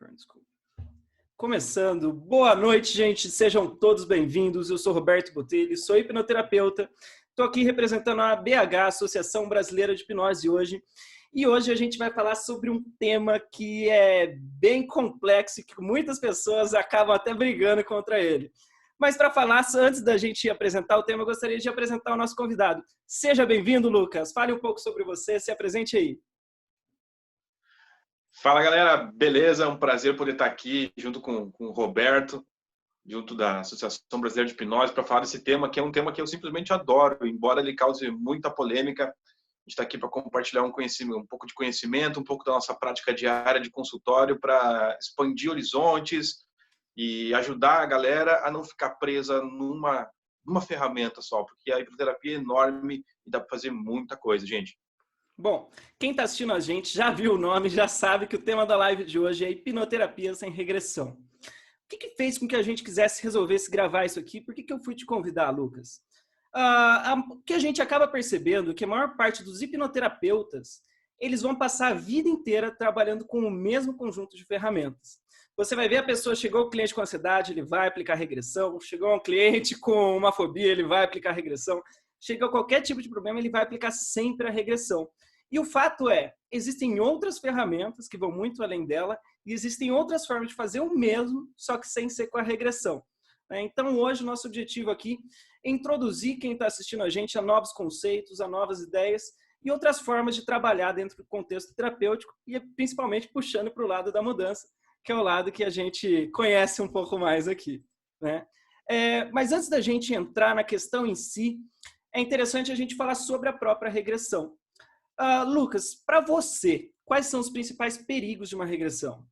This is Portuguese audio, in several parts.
Desculpa. Começando, boa noite, gente, sejam todos bem-vindos. Eu sou Roberto Botelho, sou hipnoterapeuta, estou aqui representando a ABH, Associação Brasileira de Hipnose hoje, e hoje a gente vai falar sobre um tema que é bem complexo e que muitas pessoas acabam até brigando contra ele. Mas para falar, antes da gente apresentar o tema, eu gostaria de apresentar o nosso convidado. Seja bem-vindo, Lucas, fale um pouco sobre você, se apresente aí. Fala, galera, beleza? É um prazer poder estar aqui junto com o Roberto, junto da Associação Brasileira de Hipnose, para falar desse tema, que é um tema que eu simplesmente adoro, embora ele cause muita polêmica. A gente está aqui para compartilhar um pouco de conhecimento, um pouco da nossa prática diária de consultório, para expandir horizontes e ajudar a galera a não ficar presa numa ferramenta só, porque a hipnoterapia é enorme e dá para fazer muita coisa, gente. Bom, quem está assistindo a gente já viu o nome, já sabe que o tema da live de hoje é hipnoterapia sem regressão. O que fez com que a gente quisesse gravar isso aqui? Por que eu fui te convidar, Lucas? O que a gente acaba percebendo é que a maior parte dos hipnoterapeutas, eles vão passar a vida inteira trabalhando com o mesmo conjunto de ferramentas. Você vai ver a pessoa, chegou o cliente com ansiedade, ele vai aplicar regressão, chegou um cliente com uma fobia, ele vai aplicar regressão, chegou qualquer tipo de problema, ele vai aplicar sempre a regressão. E o fato é, existem outras ferramentas que vão muito além dela e existem outras formas de fazer o mesmo, só que sem ser com a regressão. Então, hoje, o nosso objetivo aqui é introduzir quem está assistindo a gente a novos conceitos, a novas ideias e outras formas de trabalhar dentro do contexto terapêutico e principalmente puxando para o lado da mudança, que é o lado que a gente conhece um pouco mais aqui, né? Mas antes da gente entrar na questão em si, é interessante a gente falar sobre a própria regressão. Lucas, para você, quais são os principais perigos de uma regressão?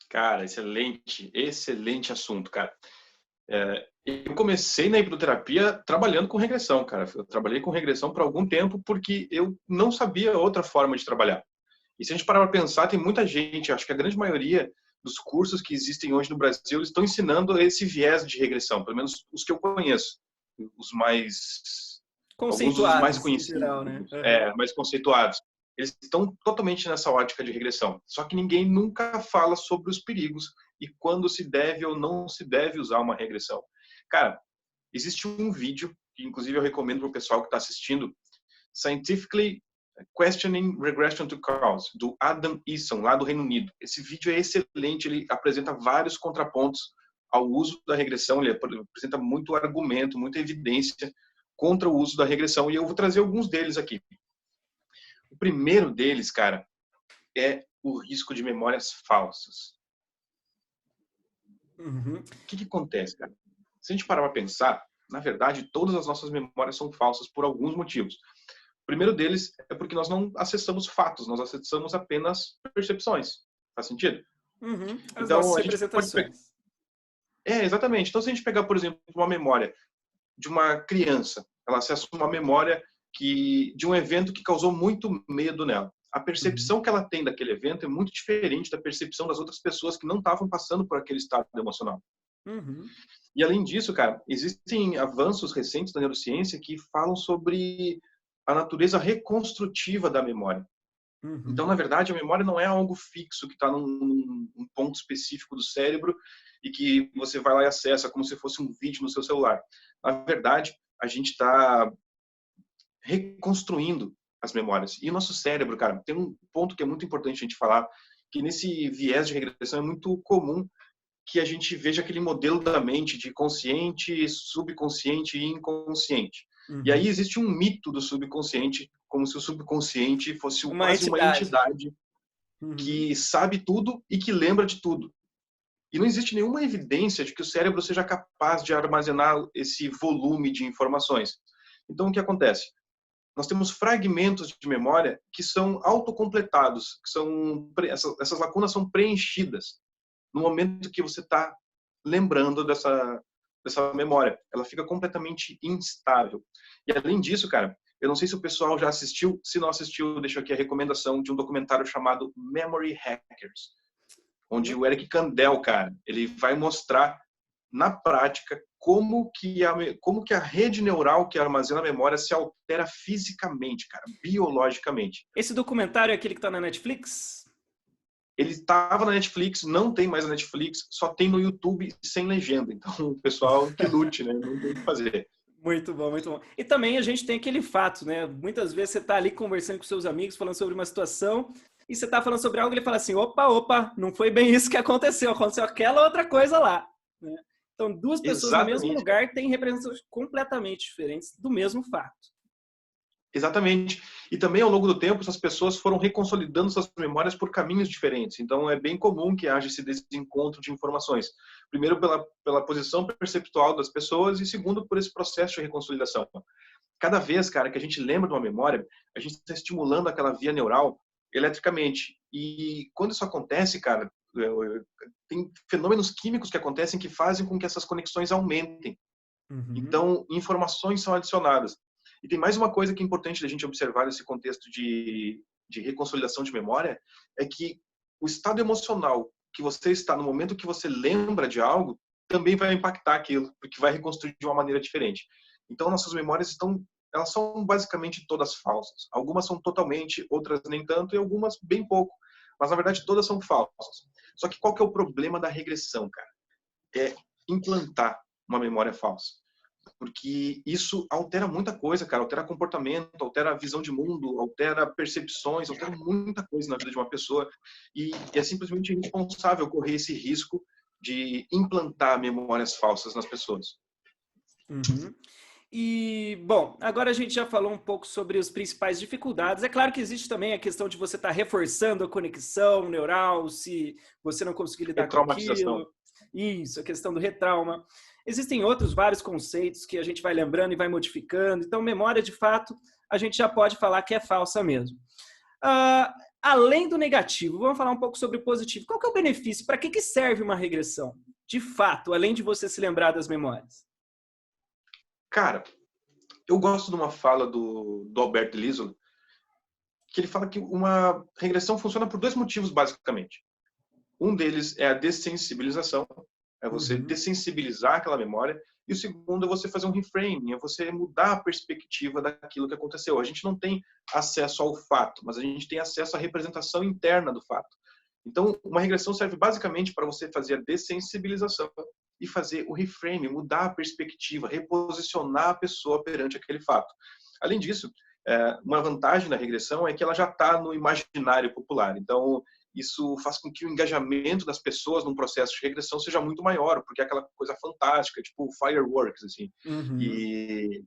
Cara, excelente assunto, cara. Eu comecei na hipnoterapia trabalhando com regressão, cara. Eu trabalhei com regressão por algum tempo porque eu não sabia outra forma de trabalhar. E se a gente parar para pensar, tem muita gente, acho que a grande maioria dos cursos que existem hoje no Brasil, eles estão ensinando esse viés de regressão, pelo menos os que eu conheço, alguns dos mais conhecidos, em geral, né? mais conceituados. Eles estão totalmente nessa ótica de regressão. Só que ninguém nunca fala sobre os perigos e quando se deve ou não se deve usar uma regressão. Cara, existe um vídeo, que inclusive eu recomendo para o pessoal que está assistindo, Scientifically Questioning Regression to Cause, do Adam Eason, lá do Reino Unido. Esse vídeo é excelente, ele apresenta vários contrapontos ao uso da regressão, ele apresenta muito argumento, muita evidência contra o uso da regressão, e eu vou trazer alguns deles aqui. O primeiro deles, cara, é o risco de memórias falsas. Uhum. O que acontece, cara? Se a gente parar para pensar, na verdade, todas as nossas memórias são falsas por alguns motivos. O primeiro deles é porque nós não acessamos fatos, nós acessamos apenas percepções. Faz sentido? Uhum. As Então, nossas a gente pode pegar... representações. Exatamente. Então, se a gente pegar, por exemplo, uma memória de uma criança, ela acessa uma memória de um evento que causou muito medo nela. A percepção que ela tem daquele evento é muito diferente da percepção das outras pessoas que não estavam passando por aquele estado emocional. Uhum. E além disso, cara, existem avanços recentes da neurociência que falam sobre a natureza reconstrutiva da memória. Uhum. Então, na verdade, a memória não é algo fixo que está num ponto específico do cérebro e que você vai lá e acessa como se fosse um vídeo no seu celular. Na verdade, a gente está reconstruindo as memórias. E o nosso cérebro, cara, tem um ponto que é muito importante a gente falar, que nesse viés de regressão é muito comum que a gente veja aquele modelo da mente de consciente, subconsciente e inconsciente. Uhum. E aí existe um mito do subconsciente, como se o subconsciente fosse Uma entidade que sabe tudo e que lembra de tudo. E não existe nenhuma evidência de que o cérebro seja capaz de armazenar esse volume de informações. Então, o que acontece? Nós temos fragmentos de memória que são autocompletados, essas lacunas são preenchidas no momento que você está lembrando dessa memória. Ela fica completamente instável. E além disso, cara, eu não sei se o pessoal já assistiu. Se não assistiu, deixo aqui a recomendação de um documentário chamado Memory Hackers, onde o Eric Kandel, cara, ele vai mostrar na prática como que a rede neural que armazena a memória se altera fisicamente, cara, biologicamente. Esse documentário é aquele que está na Netflix? ele estava na Netflix, não tem mais na Netflix, só tem no YouTube sem legenda. Então, o pessoal que lute, né? Não tem o que fazer. Muito bom, muito bom. E também a gente tem aquele fato, né? Muitas vezes você está ali conversando com seus amigos, falando sobre uma situação, e você está falando sobre algo, e ele fala assim, opa, não foi bem isso que aconteceu aquela outra coisa lá, né? Então, duas pessoas no mesmo Exatamente. lugar têm representações completamente diferentes do mesmo fato. Exatamente. E também, ao longo do tempo, essas pessoas foram reconsolidando suas memórias por caminhos diferentes. Então, é bem comum que haja esse desencontro de informações. Primeiro, pela posição perceptual das pessoas e, segundo, por esse processo de reconsolidação. Cada vez, cara, que a gente lembra de uma memória, a gente está estimulando aquela via neural eletricamente. E quando isso acontece, cara, tem fenômenos químicos que acontecem que fazem com que essas conexões aumentem. Uhum. Então, informações são adicionadas. E tem mais uma coisa que é importante da gente observar nesse contexto de reconsolidação de memória, é que o estado emocional que você está no momento que você lembra de algo, também vai impactar aquilo, porque vai reconstruir de uma maneira diferente. Então, nossas memórias elas são basicamente todas falsas. Algumas são totalmente, outras nem tanto, e algumas bem pouco. Mas, na verdade, todas são falsas. Só que qual que é o problema da regressão, cara? É implantar uma memória falsa. Porque isso altera muita coisa, cara. Altera comportamento, altera a visão de mundo, altera percepções, altera muita coisa na vida de uma pessoa. E é simplesmente irresponsável correr esse risco de implantar memórias falsas nas pessoas. Uhum. E, bom, agora a gente já falou um pouco sobre as principais dificuldades. É claro que existe também a questão de você estar reforçando a conexão neural, se você não conseguir lidar com Retraumatização. aquilo. Isso, a questão do retrauma. Existem outros vários conceitos que a gente vai lembrando e vai modificando. Então, memória, de fato, a gente já pode falar que é falsa mesmo. Além do negativo, vamos falar um pouco sobre o positivo. Qual que é o benefício? Para que serve uma regressão? De fato, além de você se lembrar das memórias. Cara, eu gosto de uma fala do Albert Liesel, que ele fala que uma regressão funciona por dois motivos, basicamente. Um deles é a dessensibilização, é você Uhum. dessensibilizar aquela memória, e o segundo é você fazer um reframing, é você mudar a perspectiva daquilo que aconteceu. A gente não tem acesso ao fato, mas a gente tem acesso à representação interna do fato. Então, uma regressão serve basicamente para você fazer a dessensibilização e fazer o reframing, mudar a perspectiva, reposicionar a pessoa perante aquele fato. Além disso, uma vantagem da regressão é que ela já está no imaginário popular. Então, isso faz com que o engajamento das pessoas num processo de regressão seja muito maior, porque é aquela coisa fantástica, tipo fireworks, assim. Uhum. E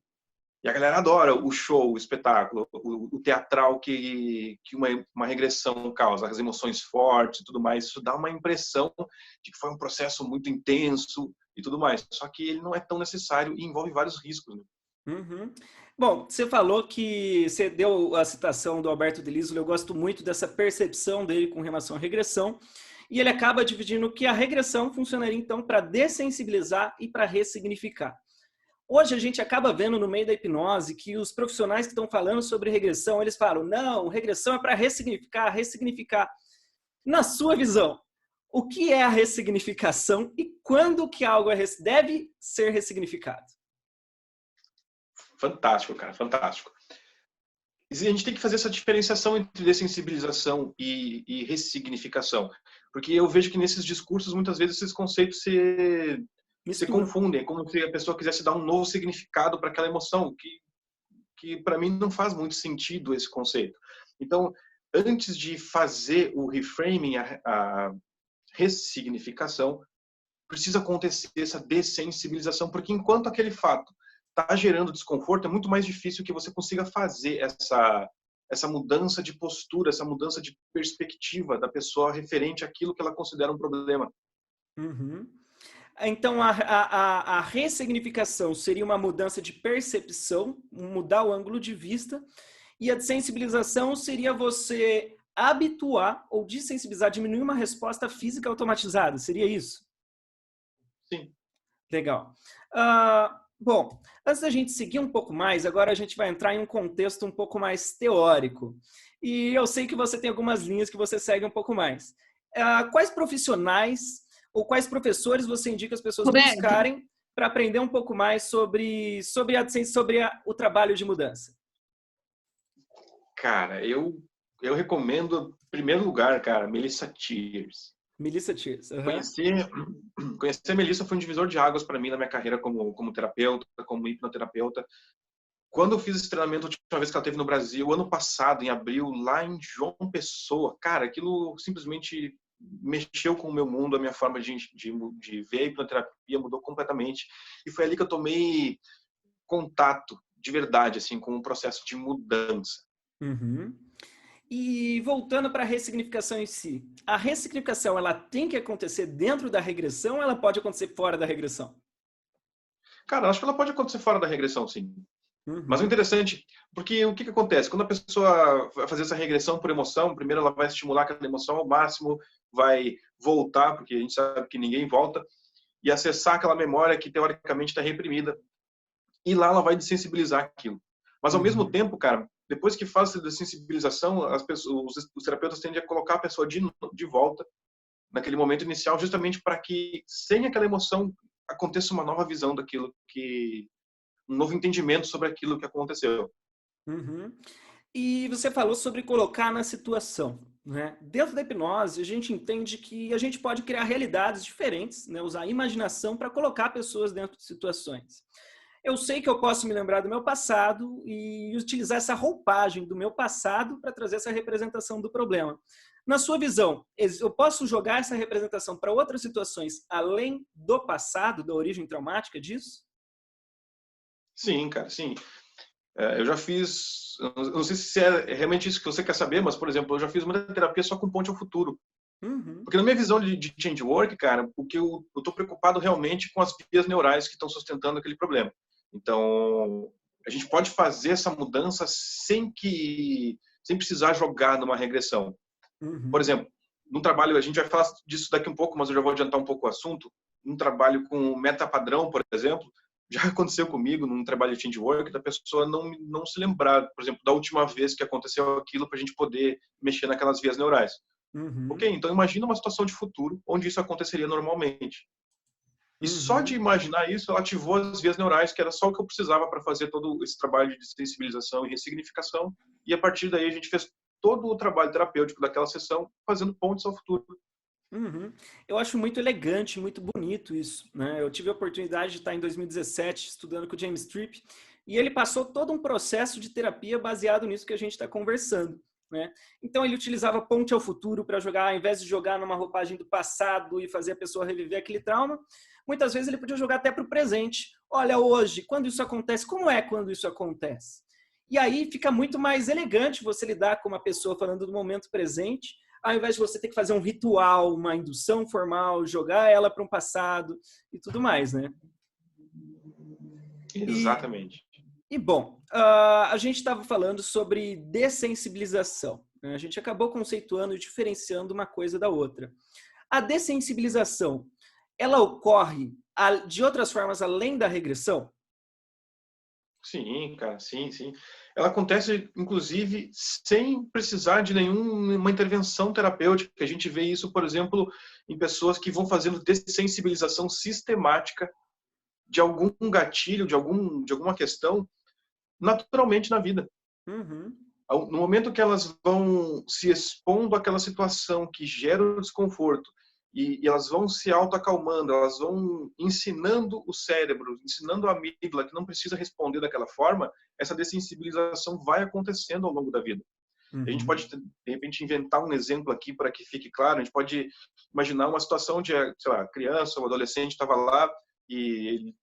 a galera adora o show, o espetáculo, o teatral que uma regressão causa, as emoções fortes e tudo mais. Isso dá uma impressão de que foi um processo muito intenso e tudo mais. Só que ele não é tão necessário e envolve vários riscos, né? Uhum. Bom, você falou que você deu a citação do Alberto Delísio, eu gosto muito dessa percepção dele com relação à regressão, e ele acaba dividindo que a regressão funcionaria então para dessensibilizar e para ressignificar. Hoje a gente acaba vendo no meio da hipnose que os profissionais que estão falando sobre regressão, eles falam, não, regressão é para ressignificar, ressignificar. Na sua visão, o que é a ressignificação e quando que algo deve ser ressignificado? Fantástico, cara, fantástico. E a gente tem que fazer essa diferenciação entre dessensibilização e ressignificação, porque eu vejo que nesses discursos muitas vezes esses conceitos se Mistura. confundem, é como se a pessoa quisesse dar um novo significado para aquela emoção, que para mim não faz muito sentido esse conceito. Então, antes de fazer o reframing, a ressignificação, precisa acontecer essa dessensibilização, porque enquanto aquele fato está gerando desconforto, é muito mais difícil que você consiga fazer essa mudança de postura, essa mudança de perspectiva da pessoa referente àquilo que ela considera um problema. Uhum. Então, a ressignificação seria uma mudança de percepção, mudar o ângulo de vista, e a desensibilização seria você habituar ou desensibilizar, diminuir uma resposta física automatizada, seria isso? Sim. Legal. Bom, antes da gente seguir um pouco mais, agora a gente vai entrar em um contexto um pouco mais teórico. E eu sei que você tem algumas linhas que você segue um pouco mais. Quais profissionais ou quais professores você indica as pessoas Roberto, buscarem para aprender um pouco mais sobre o trabalho de mudança? Cara, eu recomendo Primeiro lugar, cara, Melissa Tears. Melissa Tears. Uhum. Conhecer a Melissa foi um divisor de águas para mim na minha carreira como terapeuta, como hipnoterapeuta. Quando eu fiz esse treinamento, a última vez que ela esteve no Brasil, ano passado, em abril, lá em João Pessoa, cara, aquilo simplesmente mexeu com o meu mundo, a minha forma de ver a hipnoterapia mudou completamente. E foi ali que eu tomei contato, de verdade, assim, com um processo de mudança. Uhum. E voltando para a ressignificação em si, a ressignificação ela tem que acontecer dentro da regressão ou ela pode acontecer fora da regressão? Cara, acho que ela pode acontecer fora da regressão, sim. Mas o Uhum. interessante, porque o que acontece? Quando a pessoa vai fazer essa regressão por emoção, primeiro ela vai estimular aquela emoção ao máximo, vai voltar, porque a gente sabe que ninguém volta, e acessar aquela memória que teoricamente está reprimida. E lá ela vai desensibilizar aquilo. Mas ao mesmo Uhum. tempo, cara, depois que faz essa desensibilização, os terapeutas tendem a colocar a pessoa de volta naquele momento inicial, justamente para que, sem aquela emoção, aconteça uma nova visão daquilo que um novo entendimento sobre aquilo que aconteceu. Uhum. E você falou sobre colocar na situação, né? Dentro da hipnose, a gente entende que a gente pode criar realidades diferentes, né? Usar a imaginação para colocar pessoas dentro de situações. Eu sei que eu posso me lembrar do meu passado e utilizar essa roupagem do meu passado para trazer essa representação do problema. Na sua visão, eu posso jogar essa representação para outras situações além do passado, da origem traumática disso? Sim, cara, sim. Eu já fiz, eu não sei se é realmente isso que você quer saber, mas, por exemplo, eu já fiz muita terapia só com ponte ao futuro. Uhum, Porque na minha visão de change work, cara, o que eu estou preocupado realmente com as vias neurais que estão sustentando aquele problema. Então, a gente pode fazer essa mudança sem precisar jogar numa regressão. Por uhum, exemplo, num trabalho, a gente vai falar disso daqui um pouco, mas eu já vou adiantar um pouco o assunto. Num trabalho com meta-padrão, por exemplo, já aconteceu comigo, num trabalho de change work, da pessoa não se lembrar, por exemplo, da última vez que aconteceu aquilo para a gente poder mexer naquelas vias neurais. Ok, uhum, então imagina uma situação de futuro onde isso aconteceria normalmente. E só de uhum, imaginar isso, ela ativou as vias neurais, que era só o que eu precisava para fazer todo esse trabalho de sensibilização e ressignificação. E a partir daí a gente fez todo o trabalho terapêutico daquela sessão, fazendo pontes ao futuro. uhum. Eu acho muito elegante, muito bonito isso, né? Eu tive a oportunidade de estar em 2017 estudando com o James Tripp e ele passou todo um processo de terapia baseado nisso que a gente está conversando, né? Então ele utilizava ponte ao futuro para jogar, ao invés de jogar numa roupagem do passado e fazer a pessoa reviver aquele trauma, muitas vezes ele podia jogar até para o presente. Olha, hoje, quando isso acontece, como é quando isso acontece? E aí fica muito mais elegante você lidar com uma pessoa falando do momento presente, ao invés de você ter que fazer um ritual, uma indução formal, jogar ela para um passado e tudo mais, né? E, Exatamente. e bom, a gente estava falando sobre dessensibilização, né? A gente acabou conceituando e diferenciando uma coisa da outra. A dessensibilização, ela ocorre de outras formas além da regressão? Sim, cara, sim, sim. Ela acontece, inclusive, sem precisar de nenhuma intervenção terapêutica. A gente vê isso, por exemplo, em pessoas que vão fazendo dessensibilização sistemática de algum gatilho, de alguma questão, naturalmente na vida. Uhum, No momento que elas vão se expondo àquela situação que gera o desconforto e elas vão se autoacalmando, elas vão ensinando o cérebro, ensinando a amígdala que não precisa responder daquela forma, essa dessensibilização vai acontecendo ao longo da vida. A gente uhum, pode, de repente, inventar um exemplo aqui para que fique claro. A gente pode imaginar uma situação de, sei lá, criança ou adolescente estava lá e ele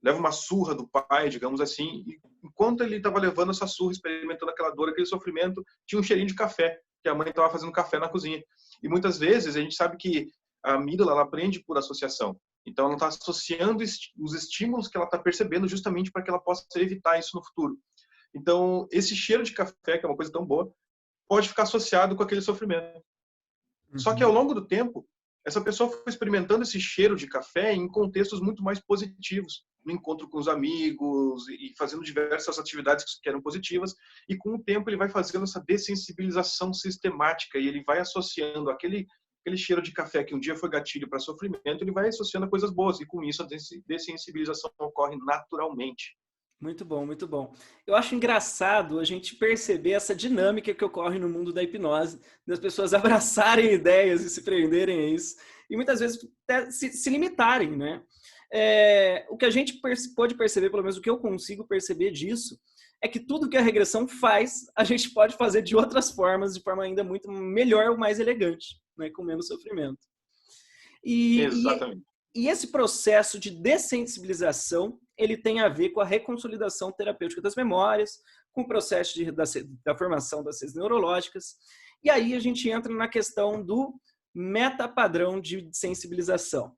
leva uma surra do pai, digamos assim, e enquanto ele estava levando essa surra, experimentando aquela dor, aquele sofrimento, tinha um cheirinho de café, que a mãe estava fazendo café na cozinha. E muitas vezes a gente sabe que a amígdala ela aprende por associação. Então ela está associando os estímulos que ela está percebendo justamente para que ela possa evitar isso no futuro. Então esse cheiro de café, que é uma coisa tão boa, pode ficar associado com aquele sofrimento. Só que ao uhum, longo do tempo, essa pessoa foi experimentando esse cheiro de café em contextos muito mais positivos, no encontro com os amigos e fazendo diversas atividades que eram positivas, e com o tempo ele vai fazendo essa dessensibilização sistemática e ele vai associando aquele cheiro de café que um dia foi gatilho para sofrimento, ele vai associando a coisas boas e com isso a dessensibilização ocorre naturalmente. Muito bom, muito bom. Eu acho engraçado a gente perceber essa dinâmica que ocorre no mundo da hipnose, das pessoas abraçarem ideias e se prenderem a isso, e muitas vezes até se limitarem, né? O que a gente pode perceber, pelo menos o que eu consigo perceber disso, é que tudo que a regressão faz, a gente pode fazer de outras formas, de forma ainda muito melhor ou mais elegante, né? Com menos sofrimento. E, Exatamente. e esse processo de dessensibilização, ele tem a ver com a reconsolidação terapêutica das memórias, com o processo da formação das redes neurológicas. E aí a gente entra na questão do metapadrão de sensibilização.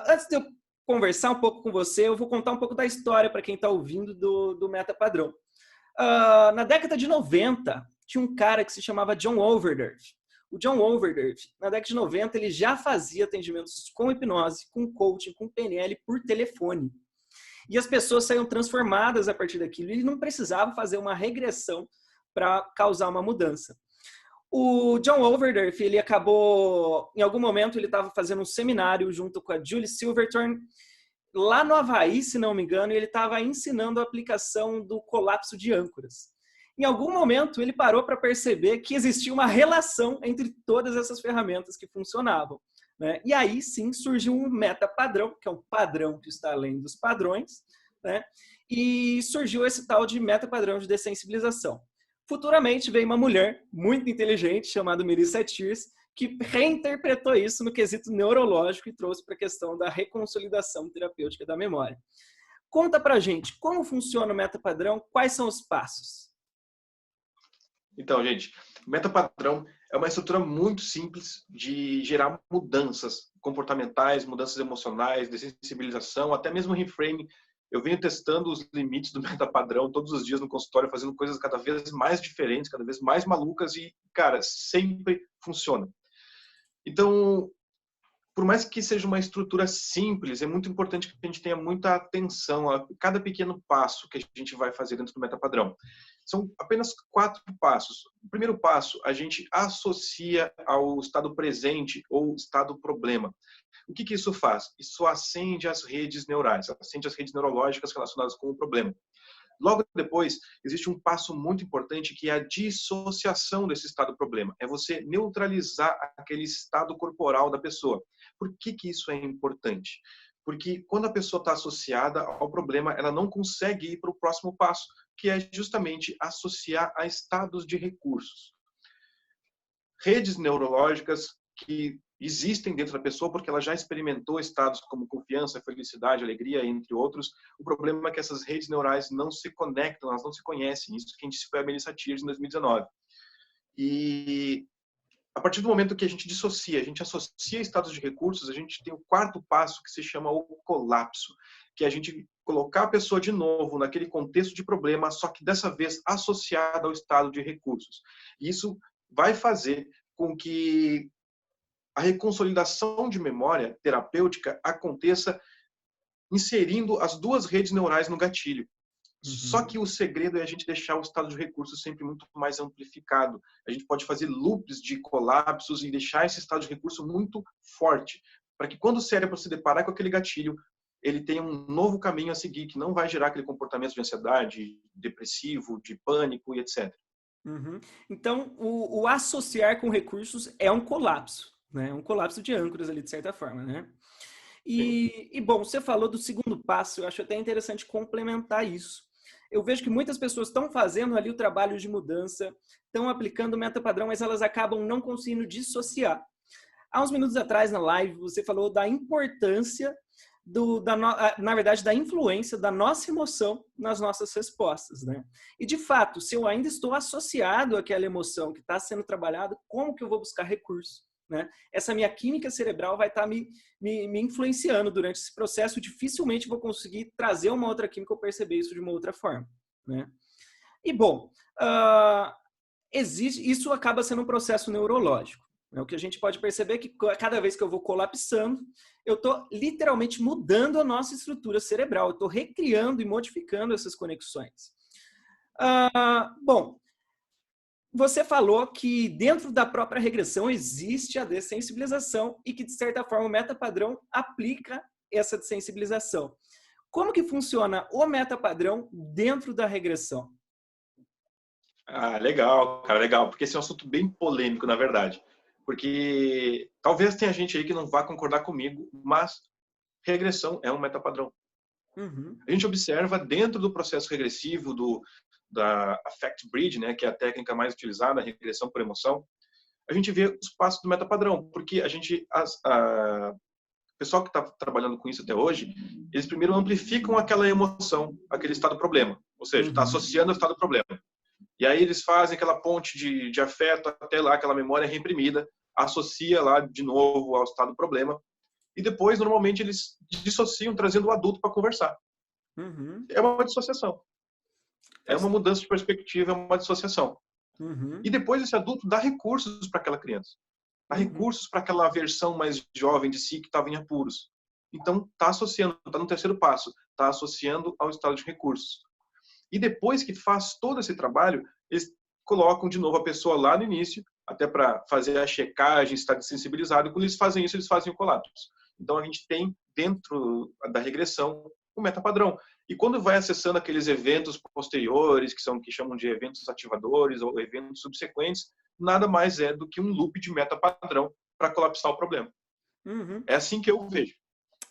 Antes de eu conversar um pouco com você, eu vou contar um pouco da história para quem está ouvindo do metapadrão. Na década de 90, tinha um cara que se chamava John Overdurf. O John Overdurf, na década de 90, ele já fazia atendimentos com hipnose, com coaching, com PNL por telefone. E as pessoas saíam transformadas a partir daquilo. Ele não precisava fazer uma regressão para causar uma mudança. O John Overdurf, ele acabou, em algum momento, ele estava fazendo um seminário junto com a Julie Silverthorne, lá no Havaí, se não me engano, e ele estava ensinando a aplicação do colapso de âncoras. Em algum momento, ele parou para perceber que existia uma relação entre todas essas ferramentas que funcionavam, né? E aí, sim, surgiu um metapadrão, que é um padrão que está além dos padrões, né? E surgiu esse tal de metapadrão de dessensibilização. Futuramente, veio uma mulher muito inteligente, chamada Melissa Tiers, que reinterpretou isso no quesito neurológico e trouxe para a questão da reconsolidação terapêutica da memória. Conta pra gente, como funciona o metapadrão, quais são os passos? Então, gente, o metapadrão é uma estrutura muito simples de gerar mudanças comportamentais, mudanças emocionais, dessensibilização, até mesmo reframing. Eu venho testando os limites do metapadrão todos os dias no consultório, fazendo coisas cada vez mais diferentes, cada vez mais malucas e, cara, sempre funciona. Então, por mais que seja uma estrutura simples, é muito importante que a gente tenha muita atenção a cada pequeno passo que a gente vai fazer dentro do metapadrão. São apenas 4 passos. O primeiro passo, a gente associa ao estado presente ou estado problema. O que isso faz? Isso acende as redes neurais, acende as redes neurológicas relacionadas com o problema. Logo depois, existe um passo muito importante que é a dissociação desse estado problema. É você neutralizar aquele estado corporal da pessoa. Por que isso é importante? Porque quando a pessoa está associada ao problema, ela não consegue ir para o próximo passo, que é justamente associar a estados de recursos. Redes neurológicas que existem dentro da pessoa porque ela já experimentou estados como confiança, felicidade, alegria, entre outros. O problema é que essas redes neurais não se conectam, elas não se conhecem. Isso que a gente disse foi a Melissa Tiers em 2019. E a partir do momento que a gente associa estados de recursos, a gente tem o 4º passo que se chama o colapso, que é a gente colocar a pessoa de novo naquele contexto de problema, só que dessa vez associada ao estado de recursos. Isso vai fazer com que a reconsolidação de memória terapêutica aconteça inserindo as 2 redes neurais no gatilho. Só que o segredo é a gente deixar o estado de recursos sempre muito mais amplificado. A gente pode fazer loops de colapsos e deixar esse estado de recurso muito forte, para que quando o cérebro se deparar com aquele gatilho, ele tenha um novo caminho a seguir, que não vai gerar aquele comportamento de ansiedade, depressivo, de pânico e etc. Então, o associar com recursos é um colapso, né? Um colapso de âncoras ali, de certa forma, né? E bom, você falou do segundo passo, eu acho até interessante complementar isso. Eu vejo que muitas pessoas estão fazendo ali o trabalho de mudança, estão aplicando o metapadrão, mas elas acabam não conseguindo dissociar. Há uns minutos atrás, na live, você falou da importância, na verdade, da influência da nossa emoção nas nossas respostas, né? E, de fato, se eu ainda estou associado àquela emoção que está sendo trabalhada, como que eu vou buscar recurso? Né? Essa minha química cerebral vai estar me influenciando durante esse processo. Dificilmente vou conseguir trazer uma outra química ou perceber isso de uma outra forma. Né? E, bom, isso acaba sendo um processo neurológico. Né? O que a gente pode perceber é que cada vez que eu vou colapsando, eu estou literalmente mudando a nossa estrutura cerebral. Eu estou recriando e modificando essas conexões. Bom, você falou que dentro da própria regressão existe a dessensibilização e que, de certa forma, o metapadrão aplica essa dessensibilização. Como que funciona o metapadrão dentro da regressão? Ah, legal, cara, legal, porque esse é um assunto bem polêmico, na verdade. Porque talvez tenha gente aí que não vá concordar comigo, mas regressão é um metapadrão. Uhum, A gente observa dentro do processo regressivo da Affect Bridge, né, que é a técnica mais utilizada, a regressão por emoção, a gente vê os passos do metapadrão, porque o pessoal que está trabalhando com isso até hoje, eles primeiro amplificam aquela emoção, aquele estado problema, ou seja, está uhum, associando ao estado problema. E aí eles fazem aquela ponte de afeto até lá, aquela memória reprimida, associa lá de novo ao estado problema, e depois, normalmente, eles dissociam, trazendo o adulto para conversar. uhum. É uma dissociação. É Faz uma sentido. mudança de perspectiva, é uma dissociação. E Uhum, depois esse adulto dá recursos para aquela criança. Dá uhum, recursos para aquela versão mais jovem de si que estava em apuros. Então, está associando, está no terceiro passo, está associando ao estado de recursos. E depois que faz todo esse trabalho, eles colocam de novo a pessoa lá no início, até para fazer a checagem, estar sensibilizado. Quando eles fazem isso, eles fazem o colapso. Então, a gente tem dentro da regressão o metapadrão. E quando vai acessando aqueles eventos posteriores, que chamam de eventos ativadores ou eventos subsequentes, nada mais é do que um loop de metapadrão para colapsar o problema. uhum. É assim que eu vejo.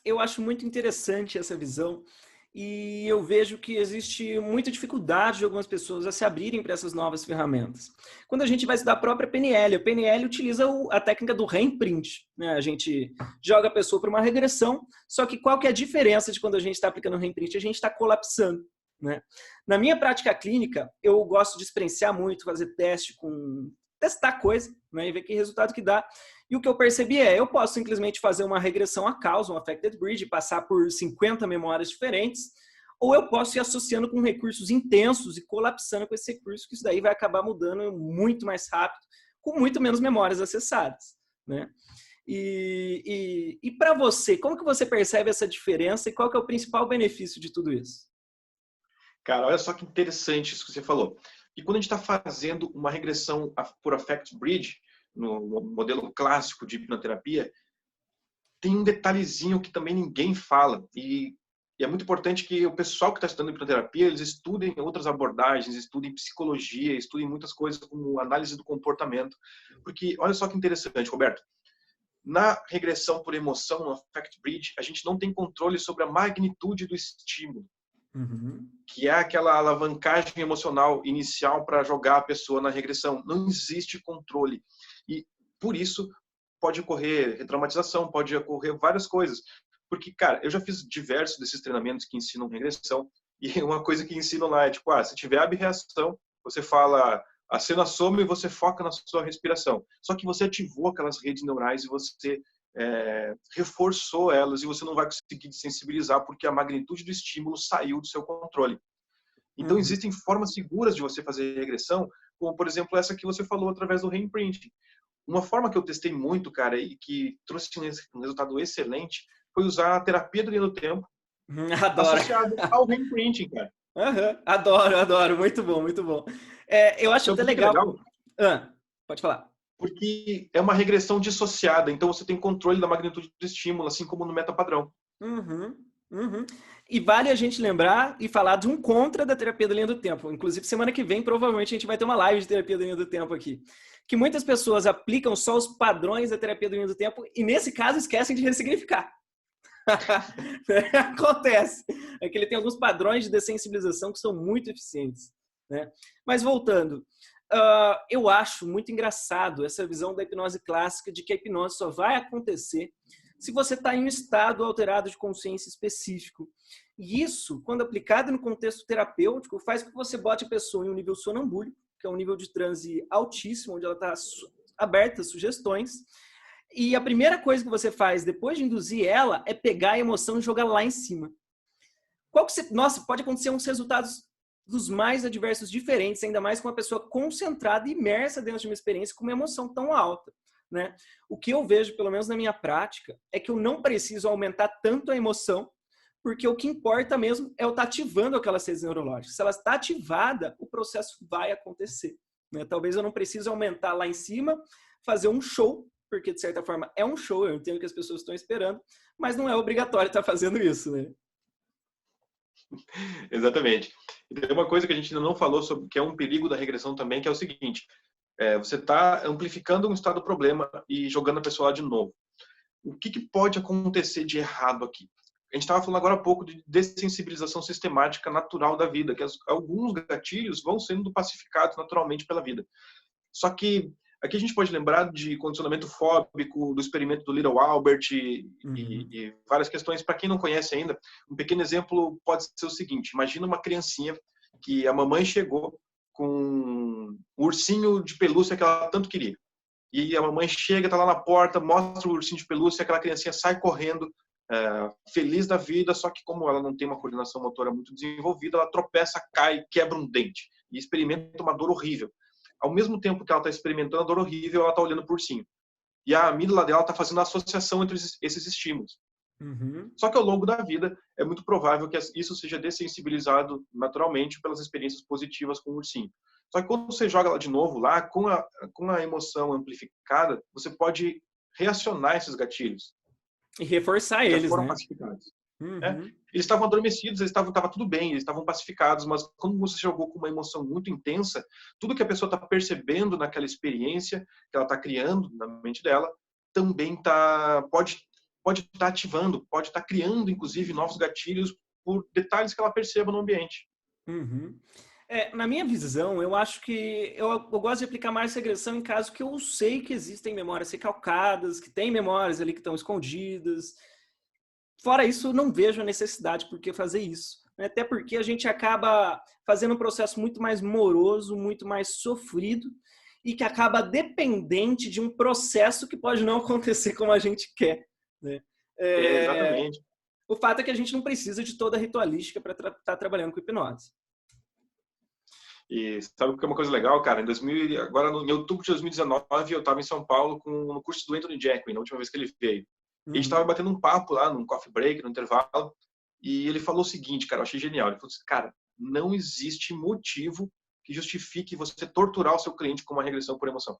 Eu acho muito interessante essa visão e eu vejo que existe muita dificuldade de algumas pessoas a se abrirem para essas novas ferramentas. Quando a gente vai estudar a própria PNL, a PNL utiliza a técnica do reimprint, né? A gente joga a pessoa para uma regressão, só que qual que é a diferença de quando a gente está aplicando o reimprint? A gente está colapsando. Né? Na minha prática clínica, eu gosto de experienciar muito, fazer teste com testar coisa, né, e ver que resultado que dá. E o que eu percebi eu posso simplesmente fazer uma regressão à causa, um affected bridge, passar por 50 memórias diferentes, ou eu posso ir associando com recursos intensos e colapsando com esse recurso, que isso daí vai acabar mudando muito mais rápido, com muito menos memórias acessadas, né? E para você, como que você percebe essa diferença e qual que é o principal benefício de tudo isso? Cara, olha só que interessante isso que você falou. E quando a gente está fazendo uma regressão por affect bridge, no modelo clássico de hipnoterapia, tem um detalhezinho que também ninguém fala. E é muito importante que o pessoal que está estudando hipnoterapia, eles estudem outras abordagens, estudem psicologia, estudem muitas coisas como análise do comportamento. Porque olha só que interessante, Roberto. Na regressão por emoção, no affect bridge, a gente não tem controle sobre a magnitude do estímulo, Uhum. que é aquela alavancagem emocional inicial para jogar a pessoa na regressão. Não existe controle. E, por isso, pode ocorrer retraumatização, pode ocorrer várias coisas. Porque, cara, eu já fiz diversos desses treinamentos que ensinam regressão, e uma coisa que ensinam lá é, tipo, se tiver abreação, você fala, a cena some e você foca na sua respiração. Só que você ativou aquelas redes neurais e você reforçou elas e você não vai conseguir sensibilizar porque a magnitude do estímulo saiu do seu controle. Então, Uhum. existem formas seguras de você fazer regressão, como, por exemplo, essa que você falou através do reimprinting. Uma forma que eu testei muito, cara, e que trouxe um resultado excelente, foi usar a terapia do linha do tempo Adoro. associado ao reimprinting, cara. Uhum. Adoro, adoro. Muito bom, muito bom. Eu acho Sabe até por que é legal. legal? Pode falar. Porque é uma regressão dissociada, então você tem controle da magnitude do estímulo, assim como no metapadrão. Uhum, uhum. E vale a gente lembrar e falar de um contra da terapia da linha do tempo. Inclusive, semana que vem, provavelmente, a gente vai ter uma live de terapia da linha do tempo aqui. Que muitas pessoas aplicam só os padrões da terapia da linha do tempo e, nesse caso, esquecem de ressignificar. Acontece. É que ele tem alguns padrões de dessensibilização que são muito eficientes. Né? Mas voltando, eu acho muito engraçado essa visão da hipnose clássica de que a hipnose só vai acontecer se você está em um estado alterado de consciência específico. E isso, quando aplicado no contexto terapêutico, faz com que você bote a pessoa em um nível sonambúlico, que é um nível de transe altíssimo, onde ela está aberta a sugestões. E a primeira coisa que você faz depois de induzir ela é pegar a emoção e jogar lá em cima. Nossa, pode acontecer uns resultados dos mais adversos diferentes, ainda mais com uma pessoa concentrada e imersa dentro de uma experiência com uma emoção tão alta. Né? O que eu vejo, pelo menos na minha prática, é que eu não preciso aumentar tanto a emoção, porque o que importa mesmo é eu estar ativando aquelas redes neurológicas. Se ela está ativada, o processo vai acontecer. Né? Talvez eu não precise aumentar lá em cima, fazer um show, porque de certa forma é um show, eu entendo que as pessoas estão esperando, mas não é obrigatório estar fazendo isso. Né? Exatamente. E tem uma coisa que a gente ainda não falou sobre, que é um perigo da regressão também, que é o seguinte: você está amplificando um estado do problema e jogando a pessoa lá de novo. O que pode acontecer de errado aqui? A gente estava falando agora há pouco de dessensibilização sistemática natural da vida, que alguns gatilhos vão sendo pacificados naturalmente pela vida. Só que aqui a gente pode lembrar de condicionamento fóbico, do experimento do Little Albert e várias questões. Para quem não conhece ainda, um pequeno exemplo pode ser o seguinte: imagina uma criancinha que a mamãe chegou com um ursinho de pelúcia que ela tanto queria. E a mamãe chega, está lá na porta, mostra o ursinho de pelúcia, aquela criancinha sai correndo, feliz da vida, só que como ela não tem uma coordenação motora muito desenvolvida, ela tropeça, cai, quebra um dente e experimenta uma dor horrível. Ao mesmo tempo que ela está experimentando a dor horrível, ela está olhando para o ursinho. E a amígdala dela está fazendo a associação entre esses estímulos. Só que ao longo da vida, é muito provável que isso seja dessensibilizado naturalmente pelas experiências positivas com o ursinho. Só que quando você joga ela de novo lá, com a emoção amplificada, você pode reacionar esses gatilhos. E reforçar Já eles, foram né? pacificados. Eles estavam adormecidos, estava tudo bem, eles estavam pacificados, mas quando você jogou com uma emoção muito intensa, tudo que a pessoa está percebendo naquela experiência que ela está criando na mente dela, também pode estar ativando, pode estar criando, inclusive, novos gatilhos por detalhes que ela perceba no ambiente. Na minha visão, eu acho que eu gosto de aplicar mais regressão em casos que eu sei que existem memórias recalcadas, que tem memórias ali que estão escondidas. Fora isso, não vejo a necessidade por que fazer isso. Até porque a gente acaba fazendo um processo muito mais moroso, muito mais sofrido e que acaba dependente de um processo que pode não acontecer como a gente quer. Né? Exatamente. O fato é que a gente não precisa de toda a ritualística para estar trabalhando com hipnose. E sabe o que é uma coisa legal, cara? Agora, em outubro de 2019, eu estava em São Paulo no curso do Anthony Jacquin, na última vez que ele veio. E a gente estava batendo um papo lá, num coffee break, no intervalo, e ele falou o seguinte, cara, eu achei genial. Ele falou assim, cara, não existe motivo que justifique você torturar o seu cliente com uma regressão por emoção.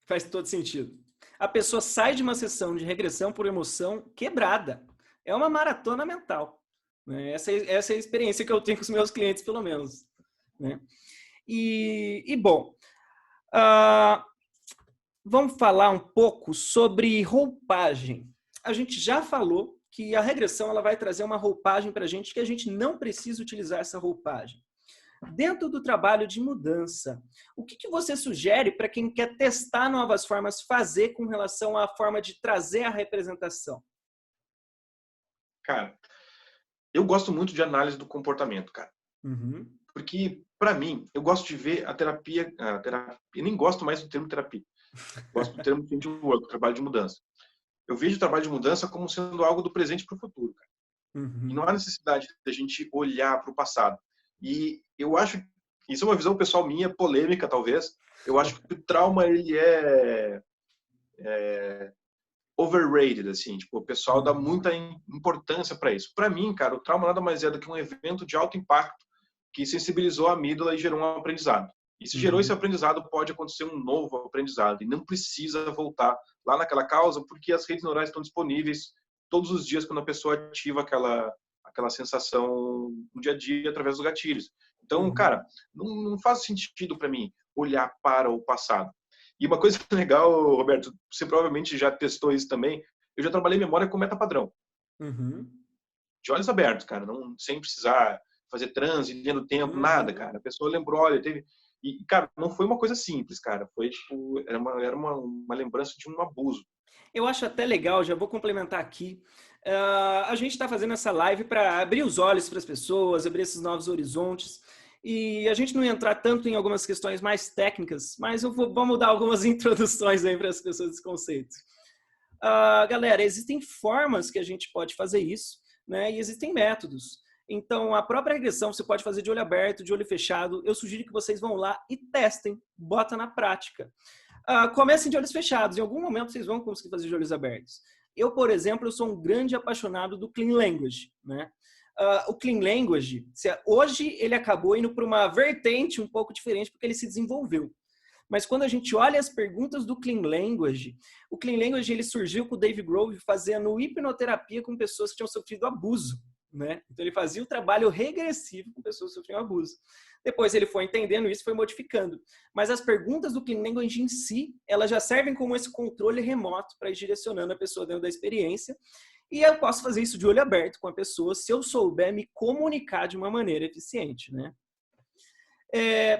Faz todo sentido. A pessoa sai de uma sessão de regressão por emoção quebrada. É uma maratona mental. Né? Essa é a experiência que eu tenho com os meus clientes, pelo menos. Né? Bom, vamos falar um pouco sobre roupagem. A gente já falou que a regressão ela vai trazer uma roupagem para a gente que a gente não precisa utilizar essa roupagem. Dentro do trabalho de mudança, o que você sugere para quem quer testar novas formas fazer com relação à forma de trazer a representação? Cara, eu gosto muito de análise do comportamento, cara. Porque, para mim, eu gosto de ver a terapia... Eu nem gosto mais do termo terapia. Gosto do termo change work, trabalho de mudança. Eu vejo o trabalho de mudança como sendo algo do presente para o futuro, cara. E não há necessidade de a gente olhar para o passado. E eu acho, isso é uma visão pessoal minha, polêmica talvez, eu acho que o trauma ele é overrated, assim, tipo, o pessoal dá muita importância para isso. Para mim, cara, o trauma nada mais é do que um evento de alto impacto que sensibilizou a amígdala e gerou um aprendizado. E se gerou esse aprendizado, pode acontecer um novo aprendizado e não precisa voltar lá naquela causa, porque as redes neurais estão disponíveis todos os dias quando a pessoa ativa aquela sensação no dia a dia através dos gatilhos. Então, cara, não faz sentido para mim olhar para o passado. E uma coisa legal, Roberto, você provavelmente já testou isso também, eu já trabalhei memória com metapadrão. De olhos abertos, cara, sem precisar fazer transe, linha do tempo, nada, cara. A pessoa lembrou, olha, teve... E, cara, não foi uma coisa simples, cara. Foi, tipo, era uma lembrança de um abuso. Eu acho até legal, já vou complementar aqui. A gente está fazendo essa live para abrir os olhos para as pessoas, abrir esses novos horizontes. E a gente não ia entrar tanto em algumas questões mais técnicas, mas vamos dar algumas introduções aí para as pessoas desse conceito. Galera, existem formas que a gente pode fazer isso, né? E existem métodos. Então, a própria regressão você pode fazer de olho aberto, de olho fechado. Eu sugiro que vocês vão lá e testem, bota na prática. Comecem de olhos fechados. Em algum momento vocês vão conseguir fazer de olhos abertos. Eu, por exemplo, eu sou um grande apaixonado do Clean Language, né? O Clean Language, hoje ele acabou indo para uma vertente um pouco diferente porque ele se desenvolveu. Mas quando a gente olha as perguntas do Clean Language, o Clean Language ele surgiu com o Dave Grove fazendo hipnoterapia com pessoas que tinham sofrido abuso. né? Então ele fazia o trabalho regressivo com pessoas que sofriam abuso. Depois ele foi entendendo isso, foi modificando. Mas as perguntas do Clean Language em si, elas já servem como esse controle remoto para ir direcionando a pessoa dentro da experiência. E eu posso fazer isso de olho aberto com a pessoa se eu souber me comunicar de uma maneira eficiente, né?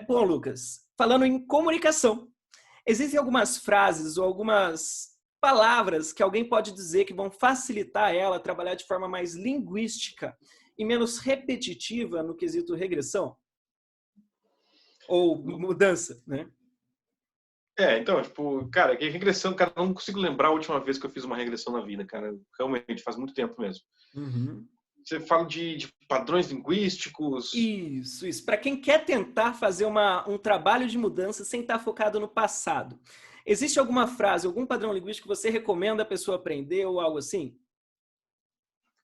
Bom, Lucas, falando em comunicação, existem algumas frases ou algumas palavras que alguém pode dizer que vão facilitar ela a trabalhar de forma mais linguística e menos repetitiva no quesito regressão? Ou mudança, né? Então, tipo, cara, que regressão, cara, não consigo lembrar a última vez que eu fiz uma regressão na vida, cara. Realmente, faz muito tempo mesmo. Uhum. Você fala de padrões linguísticos. Isso. Para quem quer tentar fazer um trabalho de mudança sem estar focado no passado, existe alguma frase, algum padrão linguístico que você recomenda a pessoa aprender ou algo assim?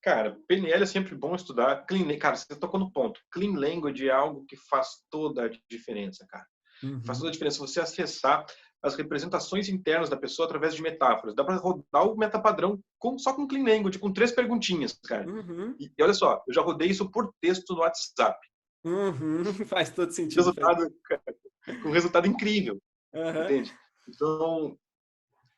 Cara, PNL é sempre bom estudar. Cara, você tocou no ponto. Clean Language é algo que faz toda a diferença, cara. Faz toda a diferença você acessar as representações internas da pessoa através de metáforas. Dá para rodar o metapadrão só com Clean Language, com 3 perguntinhas, cara. Uhum. E olha só, eu já rodei isso por texto no WhatsApp. Faz todo sentido. Com resultado incrível, entende? Então,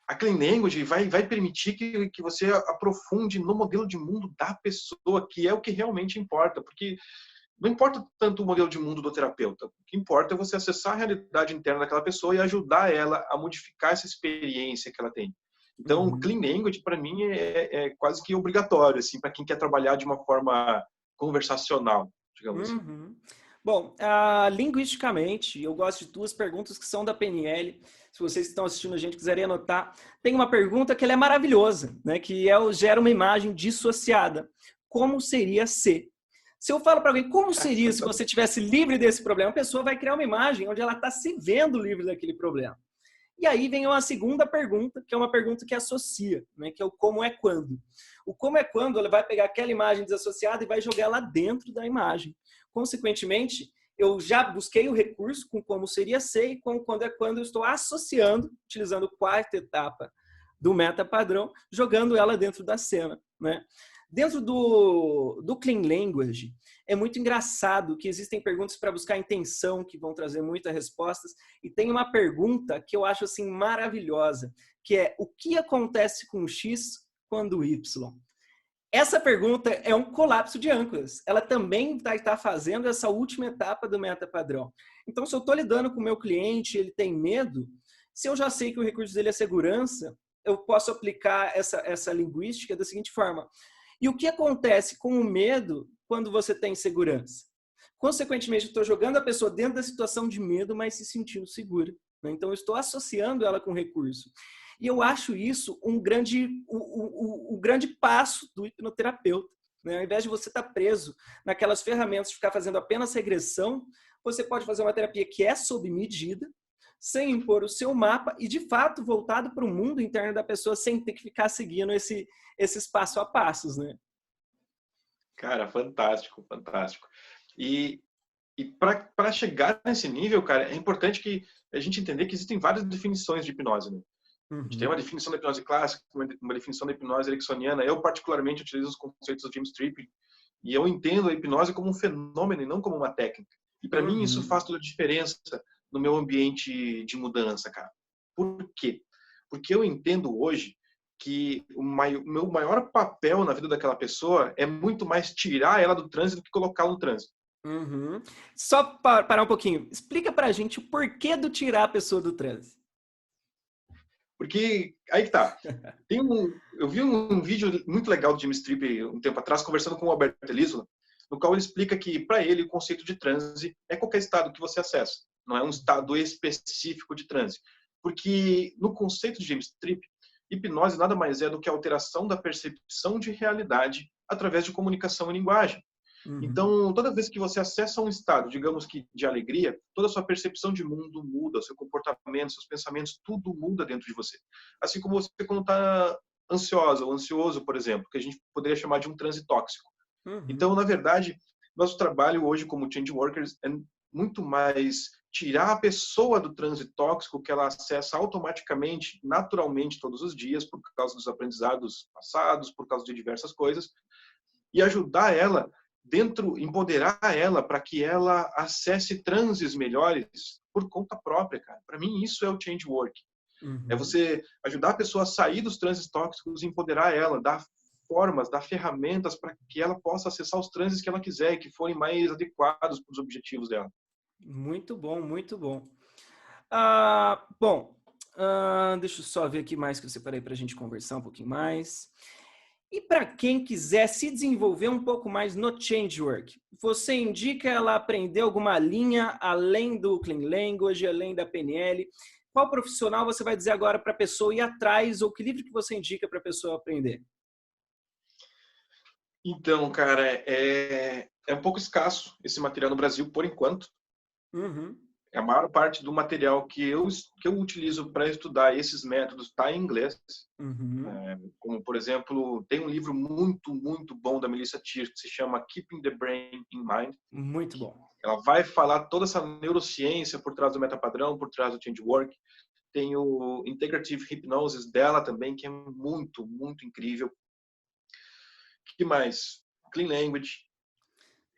a Clean Language vai permitir que você aprofunde no modelo de mundo da pessoa, que é o que realmente importa, porque não importa tanto o modelo de mundo do terapeuta. O que importa é você acessar a realidade interna daquela pessoa e ajudar ela a modificar essa experiência que ela tem. Então, Clean Language, para mim, é quase que obrigatório, assim, para quem quer trabalhar de uma forma conversacional, digamos assim. Bom, linguisticamente, eu gosto de 2 perguntas que são da PNL. Se vocês que estão assistindo a gente quiserem anotar, tem uma pergunta que ela é maravilhosa, né? Que é o gera uma imagem dissociada. Como seria ser? Se eu falo para alguém como seria se você tivesse livre desse problema, a pessoa vai criar uma imagem onde ela está se vendo livre daquele problema. E aí vem uma segunda pergunta, que é uma pergunta que associa, né? Que é o como é quando. O como é quando, ela vai pegar aquela imagem desassociada e vai jogar ela dentro da imagem. Consequentemente, eu já busquei o recurso com como seria ser e com quando é quando eu estou associando, utilizando a 4ª etapa do meta-padrão, jogando ela dentro da cena, né? Dentro do Clean Language, é muito engraçado que existem perguntas para buscar intenção, que vão trazer muitas respostas, e tem uma pergunta que eu acho assim maravilhosa, que é: o que acontece com X quando Y? Essa pergunta é um colapso de âncoras. Ela também vai estar fazendo essa última etapa do meta-padrão. Então, se eu estou lidando com o meu cliente, ele tem medo, se eu já sei que o recurso dele é segurança, eu posso aplicar essa linguística da seguinte forma: e o que acontece com o medo quando você tem segurança? Consequentemente, eu estou jogando a pessoa dentro da situação de medo, mas se sentindo segura, né? Então, eu estou associando ela com o recurso. E eu acho isso um grande passo do hipnoterapeuta, né? Ao invés de você estar preso naquelas ferramentas de ficar fazendo apenas regressão, você pode fazer uma terapia que é sob medida, sem impor o seu mapa e, de fato, voltado para o mundo interno da pessoa, sem ter que ficar seguindo esses passo a passos, né? Cara, fantástico. E para chegar nesse nível, cara, é importante que a gente entender que existem várias definições de hipnose, né? A gente tem uma definição da hipnose clássica, uma definição da hipnose ericksoniana. Eu, particularmente, utilizo os conceitos do James Tripp e eu entendo a hipnose como um fenômeno e não como uma técnica. E para mim isso faz toda a diferença no meu ambiente de mudança, cara. Por quê? Porque eu entendo hoje que o meu maior papel na vida daquela pessoa é muito mais tirar ela do trânsito do que colocá-la no trânsito. Só parar um pouquinho. Explica pra gente o porquê do tirar a pessoa do trânsito. Porque, aí que tá. Eu vi um vídeo muito legal do James Tripp um tempo atrás, conversando com o Alberto Elizola, no qual ele explica que, para ele, o conceito de transe é qualquer estado que você acessa. Não é um estado específico de transe. Porque, no conceito de James Tripp, hipnose nada mais é do que a alteração da percepção de realidade através de comunicação e linguagem. Então, toda vez que você acessa um estado, digamos que de alegria, toda a sua percepção de mundo muda, seu comportamento, seus pensamentos, tudo muda dentro de você. Assim como você quando está ansiosa ou ansioso, por exemplo, que a gente poderia chamar de um transe tóxico. Então, na verdade, nosso trabalho hoje como Change Workers é muito mais tirar a pessoa do transe tóxico que ela acessa automaticamente, naturalmente, todos os dias, por causa dos aprendizados passados, por causa de diversas coisas, e ajudar ela empoderar ela para que ela acesse transes melhores por conta própria, cara. Para mim, isso é o change work. É Uhum. você ajudar a pessoa a sair dos transes tóxicos e empoderar ela, dar formas, dar ferramentas para que ela possa acessar os transes que ela quiser e que forem mais adequados para os objetivos dela. Muito bom, muito bom. Bom, deixa eu só ver aqui mais que eu separei para a gente conversar um pouquinho mais. E para quem quiser se desenvolver um pouco mais no Changework, você indica ela aprender alguma linha além do Clean Language, além da PNL? Qual profissional você vai dizer agora para a pessoa ir atrás, ou que livro que você indica para a pessoa aprender? Então, cara, é um pouco escasso esse material no Brasil, por enquanto. Uhum, A maior parte do material que eu utilizo para estudar esses métodos está em inglês. uhum, Como, por exemplo, tem um livro muito, muito bom da Melissa Tier que se chama Keeping the Brain in Mind. muito Que bom. ela vai falar toda essa neurociência por trás do metapadrão, por trás do change work. Tem o Integrative Hypnosis dela também, que é muito, muito incrível. O que mais? Clean Language.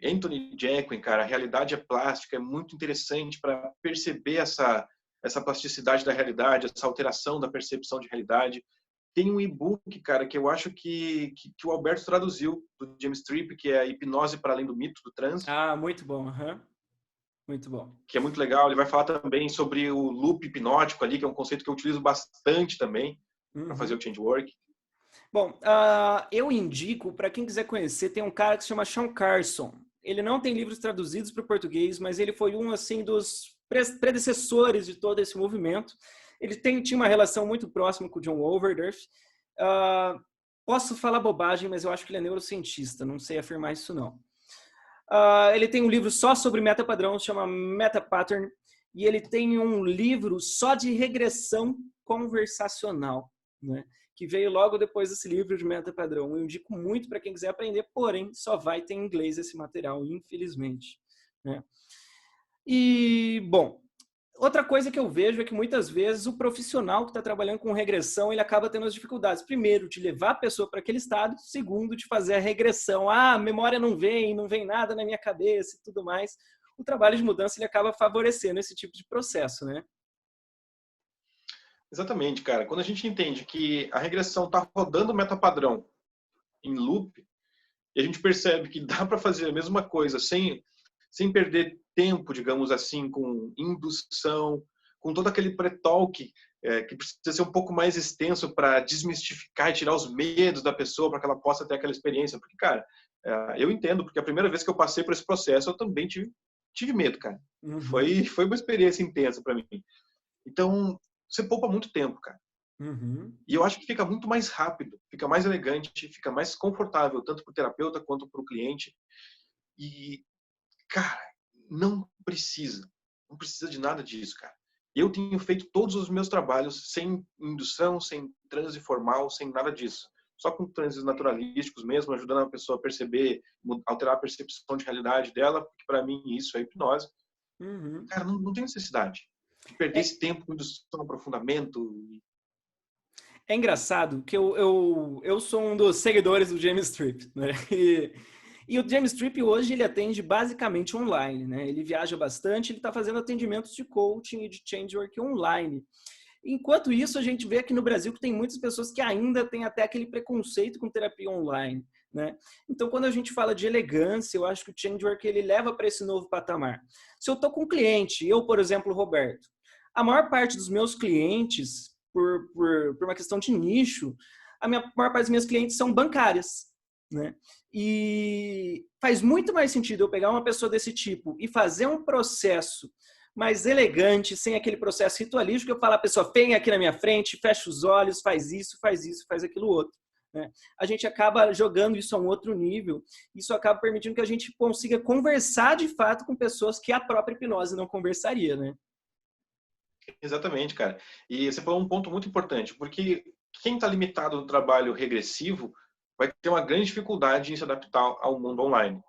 Anthony Jekyll, cara, a realidade é plástica, é muito interessante para perceber essa plasticidade da realidade, essa alteração da percepção de realidade. Tem um e-book, cara, que eu acho que o Alberto traduziu, do James Tripp, que é Hipnose para Além do Mito, do Transe, Muito bom, uhum, muito bom. que é muito legal. Ele vai falar também sobre o loop hipnótico ali, que é um conceito que eu utilizo bastante também para fazer Uhum. o change work. Bom, eu indico, para quem quiser conhecer, tem um cara que se chama Sean Carson. Ele não tem livros traduzidos para o português, mas ele foi um assim dos predecessores de todo esse movimento. Ele tinha uma relação muito próxima com o John Overdurf. Ah, Posso falar bobagem, mas eu acho que ele é neurocientista, não sei afirmar isso não. Ele tem um livro só sobre metapadrão, se chama Meta Pattern, e ele tem um livro só de regressão conversacional, né? Que veio logo depois desse livro de metapadrão. Eu indico muito para quem quiser aprender, porém só vai ter em inglês esse material, infelizmente, né? E, bom, outra coisa que eu vejo é que muitas vezes o profissional que está trabalhando com regressão, ele acaba tendo as dificuldades. Primeiro, de levar a pessoa para aquele estado. Segundo, de fazer a regressão. A memória não vem nada na minha cabeça e tudo mais. O trabalho de mudança, ele acaba favorecendo esse tipo de processo, né? Exatamente, cara. Quando a gente entende que a regressão está rodando o metapadrão em loop, e a gente percebe que dá para fazer a mesma coisa sem perder tempo, digamos assim, com indução, com todo aquele pré-talk que precisa ser um pouco mais extenso para desmistificar e tirar os medos da pessoa para que ela possa ter aquela experiência. Porque, cara, eu entendo, porque a primeira vez que eu passei por esse processo, eu também tive medo, cara. Uhum, Foi uma experiência intensa para mim. Então, você poupa muito tempo, cara. uhum. E eu acho que fica muito mais rápido, fica mais elegante, fica mais confortável, tanto para o terapeuta quanto para o cliente. E, cara, não precisa. Não precisa de nada disso, cara. Eu tenho feito todos os meus trabalhos sem indução, sem transe formal, sem nada disso. Só com transes naturalísticos mesmo, ajudando a pessoa a perceber, alterar a percepção de realidade dela, porque para mim isso é hipnose. Uhum. Cara, não tem necessidade de perder esse tempo com indução, aprofundamento. É engraçado que eu sou um dos seguidores do James Tripp, né? E o James Tripp hoje ele atende basicamente online, né? Ele viaja bastante, ele está fazendo atendimentos de coaching e de changework online. Enquanto isso, a gente vê aqui no Brasil que tem muitas pessoas que ainda têm até aquele preconceito com terapia online, né? Então, quando a gente fala de elegância, eu acho que o changework ele leva para esse novo patamar. Se eu estou com um cliente, eu, por exemplo, Roberto, a maior parte dos meus clientes, por uma questão de nicho, a maior parte dos meus clientes são bancárias, né? E faz muito mais sentido eu pegar uma pessoa desse tipo e fazer um processo mais elegante, sem aquele processo ritualístico, eu falo a pessoa, vem aqui na minha frente, fecha os olhos, faz isso, faz aquilo outro. Né? A gente acaba jogando isso a um outro nível, isso acaba permitindo que a gente consiga conversar de fato com pessoas que a própria hipnose não conversaria, né? Exatamente, cara. E você falou um ponto muito importante, porque quem está limitado no trabalho regressivo vai ter uma grande dificuldade em se adaptar ao mundo online,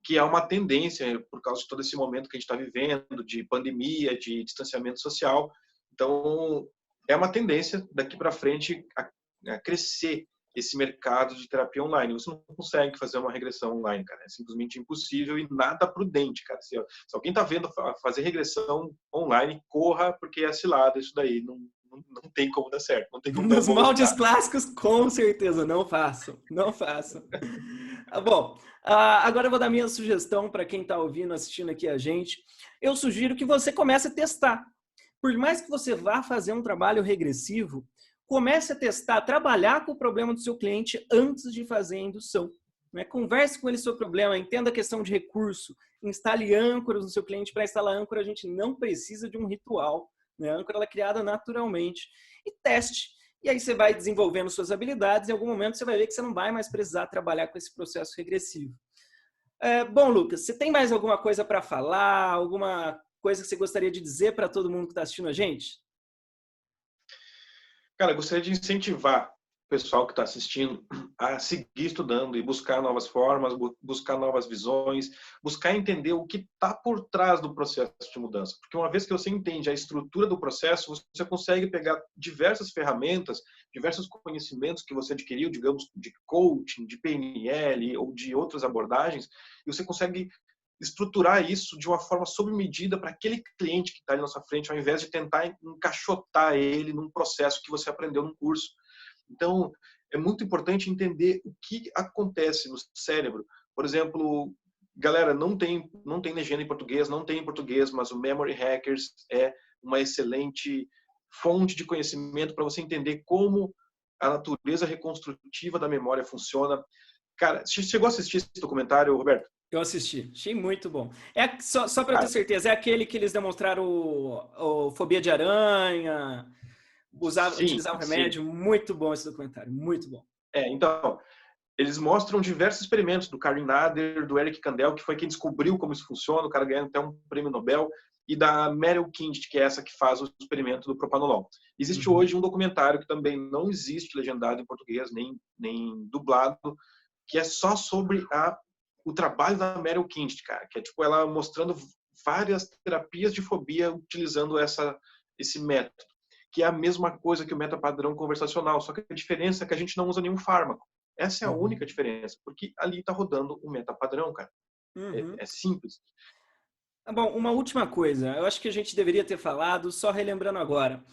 que é uma tendência por causa de todo esse momento que a gente está vivendo, de pandemia, de distanciamento social. Então, é uma tendência daqui para frente a crescer esse mercado de terapia online. Você não consegue fazer uma regressão online, cara. É simplesmente impossível e nada prudente, cara. Se alguém está vendo fazer regressão online, corra, porque é cilada isso daí. Não tem como dar certo, não tem como dar um Nos bom moldes resultado. clássicos, com certeza, não façam, não façam. Bom, agora eu vou dar minha sugestão para quem está ouvindo, assistindo aqui a gente. Eu sugiro que você comece a testar. Por mais que você vá fazer um trabalho regressivo, comece a testar, trabalhar com o problema do seu cliente antes de fazer a indução. Né? Converse com ele sobre o problema, entenda a questão de recurso, instale âncoras no seu cliente. Para instalar âncora, a gente não precisa de um ritual. Né? A âncora ela é criada naturalmente. E teste. E aí você vai desenvolvendo suas habilidades. Em algum momento você vai ver que você não vai mais precisar trabalhar com esse processo regressivo. Bom, Lucas, você tem mais alguma coisa para falar? Alguma coisa que você gostaria de dizer para todo mundo que está assistindo a gente? Cara, eu gostaria de incentivar o pessoal que está assistindo a seguir estudando e buscar novas formas, buscar novas visões, buscar entender o que está por trás do processo de mudança. Porque uma vez que você entende a estrutura do processo, você consegue pegar diversas ferramentas, diversos conhecimentos que você adquiriu, digamos, de coaching, de PNL ou de outras abordagens, e você consegue estruturar isso de uma forma sob medida para aquele cliente que está ali na sua frente, ao invés de tentar encaixotar ele num processo que você aprendeu num curso. Então, é muito importante entender o que acontece no cérebro. Por exemplo, galera, não tem legenda em português, não tem em português, mas o Memory Hackers é uma excelente fonte de conhecimento para você entender como a natureza reconstrutiva da memória funciona. Cara, você chegou a assistir esse documentário, Roberto? Eu assisti, achei muito bom. Só para eu ter certeza, é aquele que eles demonstraram o fobia de aranha, Sim, utilizavam sim. remédio. Muito bom esse documentário, muito bom. Então, eles mostram diversos experimentos do Karim Nader, do Eric Kandel, que foi quem descobriu como isso funciona, o cara ganhando até um prêmio Nobel, e da Meryl Kind, que é essa que faz o experimento do propanolol. Existe hoje um documentário que também não existe legendado em português, nem dublado, que é só sobre o trabalho da Meryl Kind, cara, que é tipo ela mostrando várias terapias de fobia utilizando esse método, que é a mesma coisa que o metapadrão conversacional, só que a diferença é que a gente não usa nenhum fármaco. Essa é a única diferença, porque ali está rodando o metapadrão, cara. É simples. Bom, uma última coisa, eu acho que a gente deveria ter falado, só relembrando agora.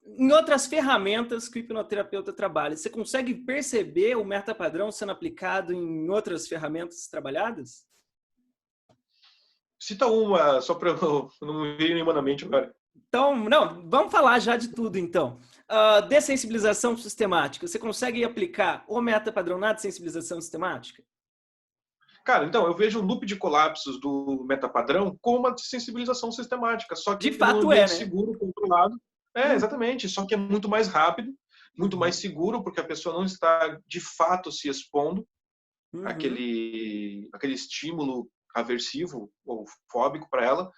Em outras ferramentas que o hipnoterapeuta trabalha, você consegue perceber o metapadrão sendo aplicado em outras ferramentas trabalhadas? Cita uma, só para eu não me vir nenhuma na mente agora. Então, não, vamos falar já de tudo, então. Dessensibilização sistemática. Você consegue aplicar o metapadrão na dessensibilização sistemática? Cara, então, eu vejo o loop de colapsos do metapadrão como uma sensibilização sistemática, só De que num fato ambiente né? seguro, controlado. Exatamente, só que é muito mais rápido, muito mais seguro, porque a pessoa não está, de fato, se expondo àquele estímulo aversivo ou fóbico para ela.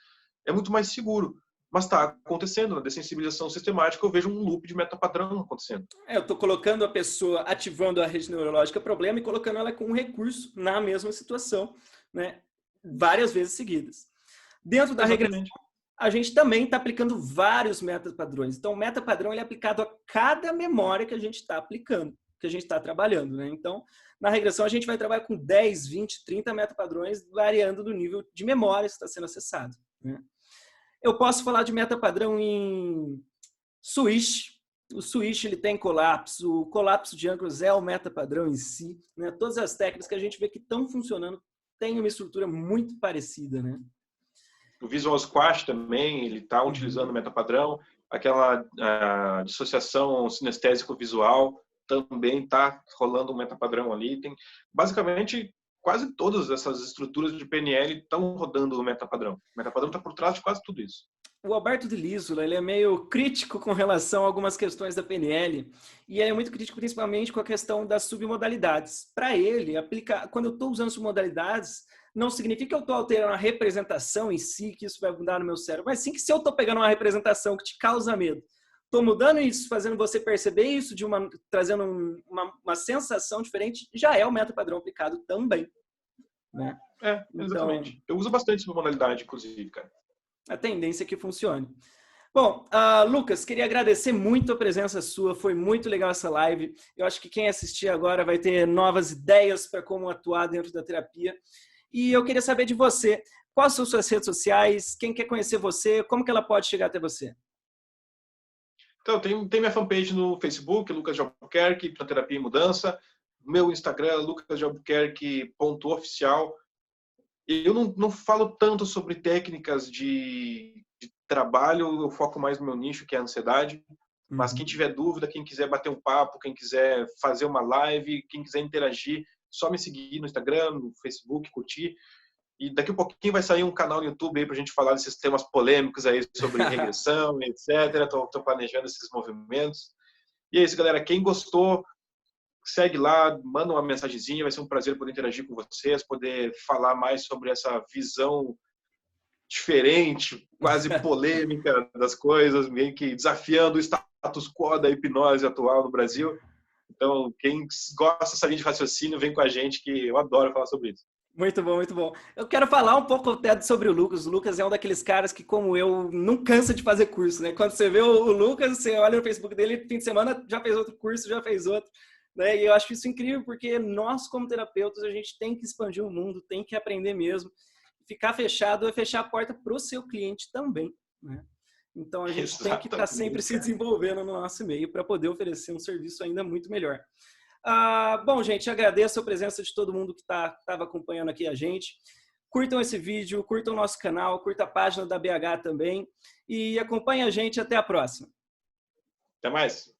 É muito mais seguro. Mas está acontecendo na dessensibilização sistemática, eu vejo um loop de metapadrão acontecendo. Eu estou colocando a pessoa, ativando a rede neurológica problema e colocando ela com um recurso na mesma situação, né? Várias vezes seguidas. Dentro da regressão, a gente também está aplicando vários metapadrões. Então, o metapadrão ele é aplicado a cada memória que a gente está aplicando, que a gente está trabalhando, né? Então, na regressão, a gente vai trabalhar com 10, 20, 30 metapadrões, variando do nível de memória que está sendo acessado, né? Eu posso falar de metapadrão em switch. O switch ele tem colapso, o colapso de âncoras é o metapadrão em si, né? Todas as técnicas que a gente vê que estão funcionando têm uma estrutura muito parecida, né? O Visual Squash também, ele está utilizando o metapadrão. Aquela dissociação sinestésico-visual também está rolando um metapadrão ali. Tem, basicamente, quase todas essas estruturas de PNL estão rodando o metapadrão. O metapadrão está por trás de quase tudo isso. O Alberto de Lissola, ele é meio crítico com relação a algumas questões da PNL e ele é muito crítico principalmente com a questão das submodalidades. Para ele, quando eu estou usando submodalidades, não significa que eu estou alterando a representação em si, que isso vai mudar no meu cérebro, mas sim que se eu estou pegando uma representação que te causa medo, estou mudando isso, fazendo você perceber isso, trazendo uma sensação diferente, já é o metapadrão aplicado também. Né? Exatamente. Então, eu uso bastante submodalidade, inclusive, cara. A tendência é que funcione. Bom, Lucas, queria agradecer muito a presença sua, foi muito legal essa live. Eu acho que quem assistir agora vai ter novas ideias para como atuar dentro da terapia. E eu queria saber de você, quais são suas redes sociais, quem quer conhecer você, como que ela pode chegar até você? Então, tem minha fanpage no Facebook, Lucas de Albuquerque, Hipnoterapia e Mudança. Meu Instagram, lucasdealbuquerque.oficial. Eu não falo tanto sobre técnicas de trabalho, eu foco mais no meu nicho, que é a ansiedade. Mas quem tiver dúvida, quem quiser bater um papo, quem quiser fazer uma live, quem quiser interagir, só me seguir no Instagram, no Facebook, curtir. E daqui a pouquinho vai sair um canal no YouTube aí pra gente falar desses temas polêmicos aí sobre regressão, etc. Tô planejando esses movimentos. E é isso, galera. Quem gostou, segue lá, manda uma mensagenzinha. Vai ser um prazer poder interagir com vocês, poder falar mais sobre essa visão diferente, quase polêmica das coisas, meio que desafiando o status quo da hipnose atual no Brasil. Então, quem gosta dessa linha de raciocínio, vem com a gente, que eu adoro falar sobre isso. Muito bom, muito bom. Eu quero falar um pouco até sobre o Lucas. O Lucas é um daqueles caras que, como eu, não cansa de fazer curso, né? Quando você vê o Lucas, você olha no Facebook dele, fim de semana já fez outro curso, já fez outro, né? E eu acho isso incrível, porque nós, como terapeutas, a gente tem que expandir o mundo, tem que aprender mesmo. Ficar fechado é fechar a porta para o seu cliente também, né? Então, a gente tem que estar sempre se desenvolvendo no nosso meio para poder oferecer um serviço ainda muito melhor. Bom, gente, agradeço a presença de todo mundo que estava acompanhando aqui a gente. Curtam esse vídeo, curtam o nosso canal, curtam a página da BH também e acompanhem a gente. Até a próxima. Até mais.